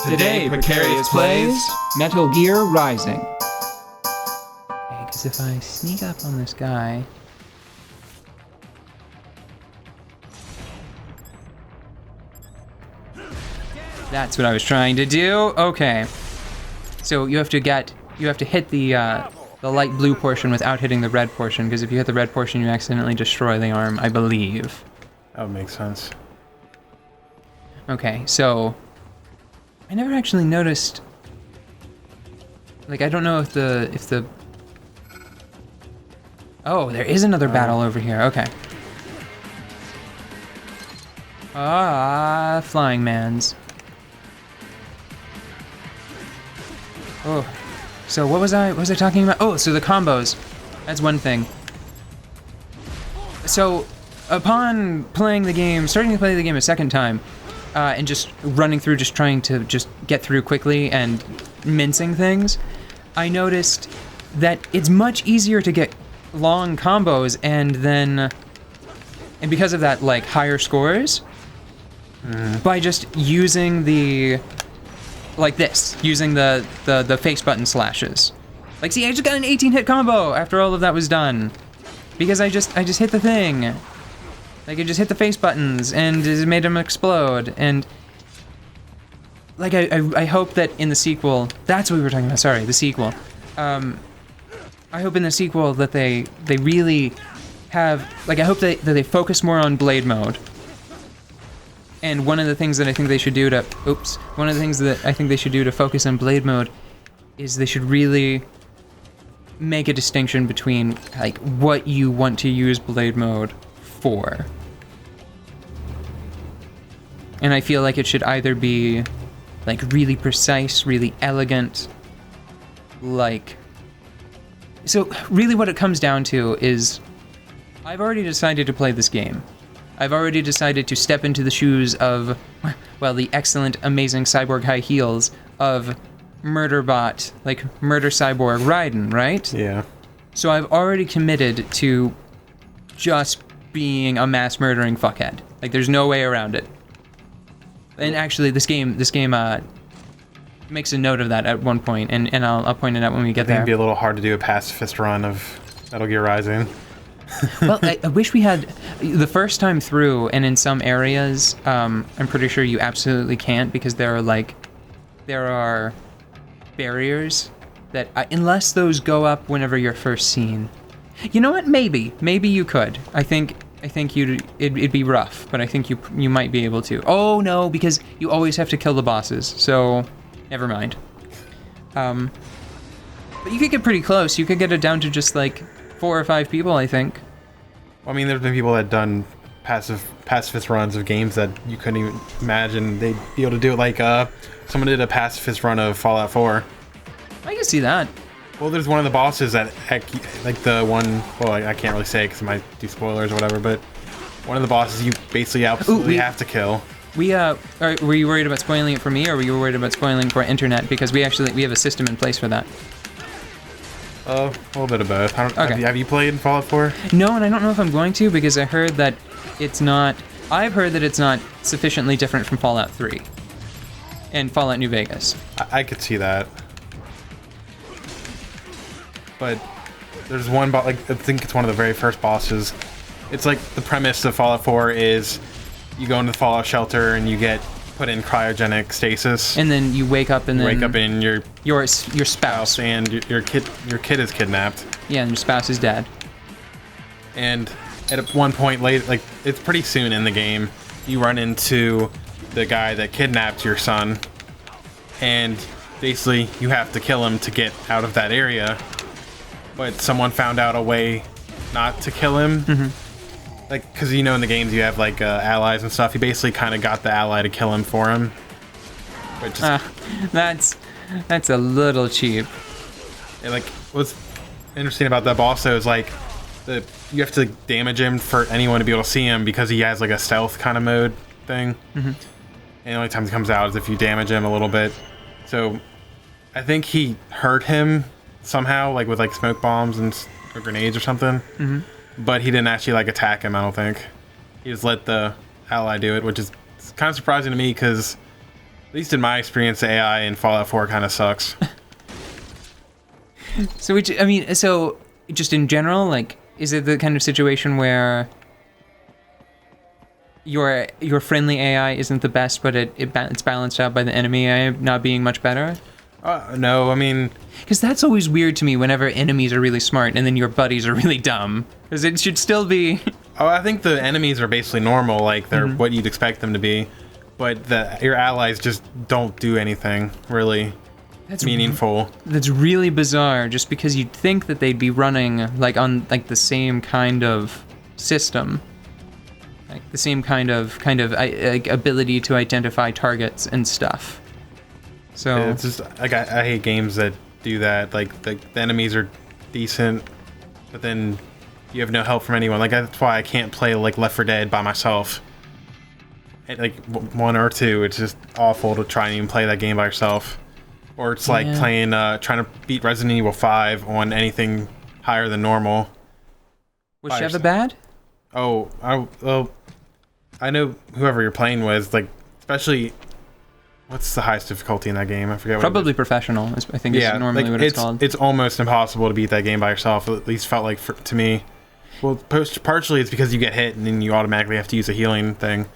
Today, Precarious plays Metal Gear Rising. Okay, because if I sneak up on this guy... That's what I was trying to do. Okay. So you have to hit the light blue portion without hitting the red portion, because if you hit the red portion, you accidentally destroy the arm, I believe. That would make sense. Okay, so... I never actually noticed... Like, I don't know if the... Oh, there is another battle over here. Okay. Ah, flying mans. Oh, so what was I talking about? Oh, so the combos. That's one thing. So, upon playing the game, starting to play the game a second time, and just running through, just trying to just get through quickly and mincing things, I noticed that it's much easier to get long combos and because of that, like, higher scores, by just using the... like this, using the face button slashes. Like, see, I just got an 18-hit combo after all of that was done. Because I just hit the thing. Like, I just hit the face buttons, and it made them explode, and... Like, I hope that in the sequel... That's what we were talking about, sorry, the sequel. I hope in the sequel that they really have... Like, I hope that they focus more on Blade Mode. And one of the things that I think they should do to... Oops. One of the things that I think they should do to focus on Blade Mode is they should really make a distinction between, like, what you want to use Blade Mode for. And I feel like it should either be, like, really precise, really elegant, like... So, really what it comes down to is, I've already decided to play this game. I've already decided to step into the shoes of, well, the excellent, amazing Cyborg high heels of Murderbot, like Murder Cyborg Raiden, right? Yeah. So I've already committed to just being a mass murdering fuckhead. Like, there's no way around it. And actually, this game makes a note of that at one point, and I'll point it out when we get there. It'd be a little hard to do a pacifist run of Metal Gear Rising. Well, I wish we had the first time through, and in some areas, I'm pretty sure you absolutely can't, because there are barriers that, unless those go up whenever you're first seen. You know what? Maybe you could. I think it'd be rough, but I think you might be able to. Oh no, because you always have to kill the bosses. So, never mind. But you could get pretty close. You could get it down to just like 4 or 5 people, I think. Well, I mean, there's been people that done pacifist runs of games that you couldn't even imagine they'd be able to do it. Like, someone did a pacifist run of Fallout 4. I can see that. Well, there's one of the bosses that, like the one, well, I can't really say because it might do spoilers or whatever, but one of the bosses you basically absolutely have to kill. Were you worried about spoiling it for me, or were you worried about spoiling for internet? Because we have a system in place for that. A little bit of both. Okay. Have you played Fallout 4? No, and I don't know if I'm going to, because I heard that it's not... I've heard that it's not sufficiently different from Fallout 3 and Fallout New Vegas. I could see that. But there's one boss, like, I think it's one of the very first bosses. It's like the premise of Fallout 4 is you go into the Fallout shelter and you get put in cryogenic stasis. And then you wake up and then... wake up in your spouse. And your kid is kidnapped. Yeah, and your spouse is dead. And at one point late, like, it's pretty soon in the game, you run into the guy that kidnapped your son. And basically, you have to kill him to get out of that area. But someone found out a way not to kill him. Mm-hmm. Like, because, you know, in the games you have, like, allies and stuff. He basically kind of got the ally to kill him for him. Which is... that's a little cheap. And, like, what's interesting about that boss, though, is, like, you have to damage him for anyone to be able to see him, because he has, like, a stealth kind of mode thing. Mm-hmm. And the only time he comes out is if you damage him a little bit. So, I think he hurt him somehow, like, with, like, smoke bombs or grenades or something. Mm-hmm. But he didn't actually, like, attack him, I don't think. He just let the ally do it, which is kind of surprising to me, because least in my experience, the AI in Fallout 4 kind of sucks. So just in general, like, is it the kind of situation where your friendly AI isn't the best, but it's balanced out by the enemy AI not being much better? No, I mean... Because that's always weird to me whenever enemies are really smart and then your buddies are really dumb. Because it should still be... Oh, I think the enemies are basically normal, like they're what you'd expect them to be. But your allies just don't do anything really meaningful. That's really bizarre, just because you'd think that they'd be running like on like the same kind of system. Like the same kind of like ability to identify targets and stuff. So it's just like I hate games that do that. Like the enemies are decent, but then you have no help from anyone. Like that's why I can't play like Left 4 Dead by myself. Like 1 or 2, it's just awful to try and even play that game by yourself. Or it's like playing, trying to beat Resident Evil 5 on anything higher than normal. Was Sheva bad? Oh, I know whoever you're playing with, like, especially, what's the highest difficulty in that game? I forget. Probably professional, I think is normally what it's called. It's almost impossible to beat that game by yourself, at least felt like to me. Well, partially it's because you get hit and then you automatically have to use a healing thing.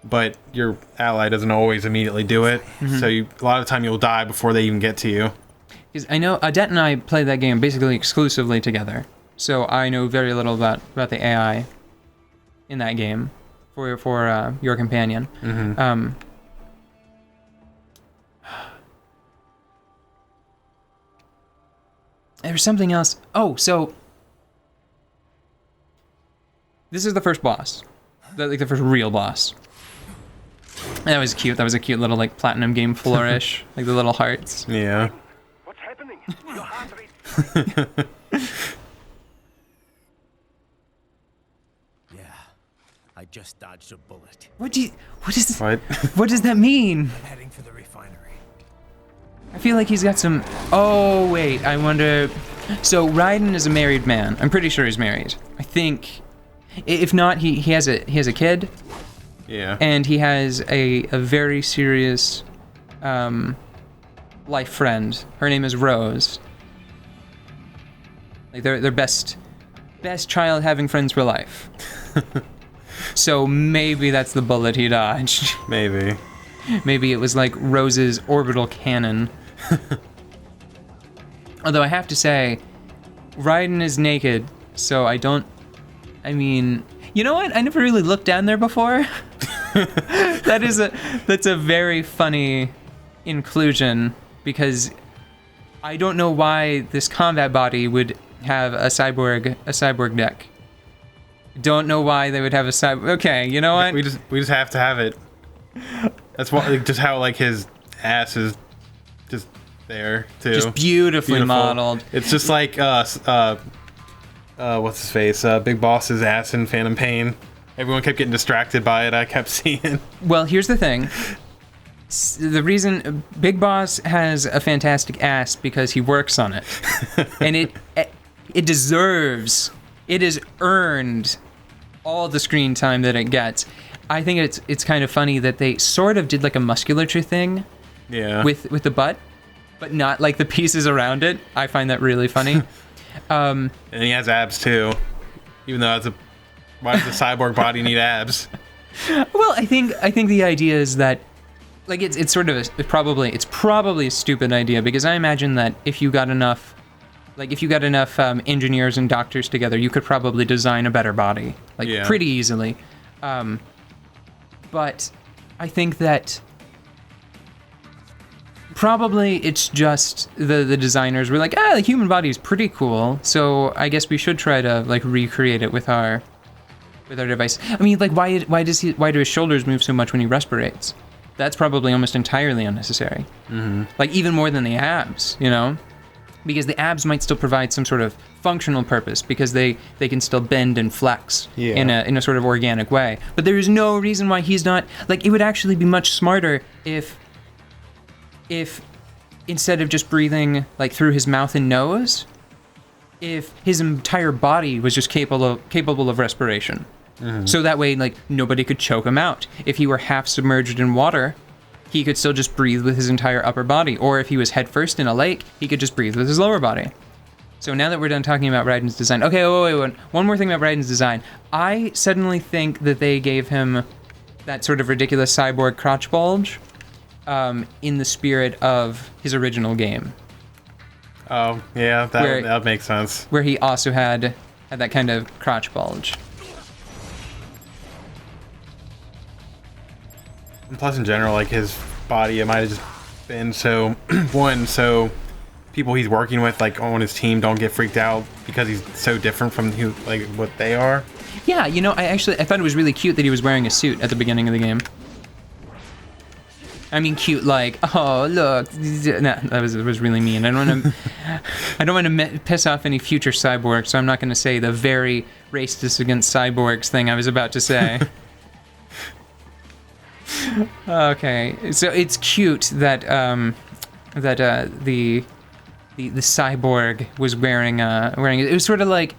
But your ally doesn't always immediately do it, so a lot of the time you'll die before they even get to you. Because I know Adet and I play that game basically exclusively together, so I know very little about the AI in that game for your companion. There's something else. Oh, so this is the first boss, like the first real boss. That was cute. That was a cute little like platinum game flourish, like the little hearts. Yeah. What's happening? Your heart rate. Yeah, I just dodged a bullet. What does that mean? I'm heading for the refinery. I feel like he's got some. Oh wait, I wonder. So Raiden is a married man. I'm pretty sure he's married. I think, if not, he has a kid. Yeah. And he has a very serious life friend. Her name is Rose. Like they're best child having friends for life. So maybe that's the bullet he dodged. Maybe. Maybe it was like Rose's orbital cannon. Although I have to say, Raiden is naked, so I mean, you know what? I never really looked down there before. That's a very funny inclusion, because I don't know why this combat body would have a cyborg neck. Don't know why they would have a cyborg. Okay, you know what? We just have to have it. That's why, like, just how like his ass is just there too. Just beautiful modeled. It's just like what's his face? Big Boss's ass in Phantom Pain. Everyone kept getting distracted by it. I kept seeing. Well, here's the thing. The reason Big Boss has a fantastic ass because he works on it, and it deserves. It has earned all the screen time that it gets. I think it's kind of funny that they sort of did like a musculature thing. Yeah. With the butt, but not like the pieces around it. I find that really funny. And he has abs too, even though why does the cyborg body need abs? Well, I think the idea is that, like, it's probably a stupid idea, because I imagine that if you got enough engineers and doctors together, you could probably design a better body, pretty easily. But I think that probably it's just the designers were like, the human body is pretty cool, so I guess we should try to like recreate it with our device. I mean, like, why do his shoulders move so much when he respirates? That's probably almost entirely unnecessary. Mm-hmm. Like, even more than the abs, you know? Because the abs might still provide some sort of functional purpose, because they can still bend and flex in a sort of organic way. But there is no reason why he's not, like, it would actually be much smarter if instead of just breathing like through his mouth and nose, if his entire body was just capable of respiration. Mm-hmm. So that way, like, nobody could choke him out. If he were half submerged in water, he could still just breathe with his entire upper body. Or if he was headfirst in a lake, he could just breathe with his lower body. So now that we're done talking about Raiden's design, okay, wait. One more thing about Raiden's design. I suddenly think that they gave him that sort of ridiculous cyborg crotch bulge in the spirit of his original game. Oh, yeah, that makes sense. Where he also had that kind of crotch bulge. And plus, in general, like his body, it might have just been so so people he's working with, like on his team, don't get freaked out because he's so different from who, like what they are. Yeah, you know, I thought it was really cute that he was wearing a suit at the beginning of the game. I mean, cute like, oh look, no, that was really mean. I don't want to piss off any future cyborgs, so I'm not going to say the very racist against cyborgs thing I was about to say. Okay, so it's cute that the cyborg was wearing it's sort of like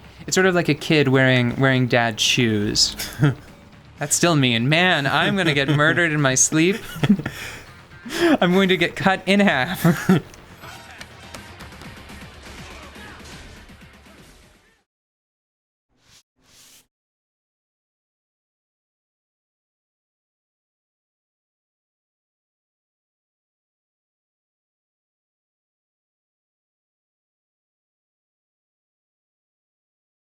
a kid wearing dad's shoes. That's still mean, man. I'm gonna get murdered in my sleep. I'm going to get cut in half.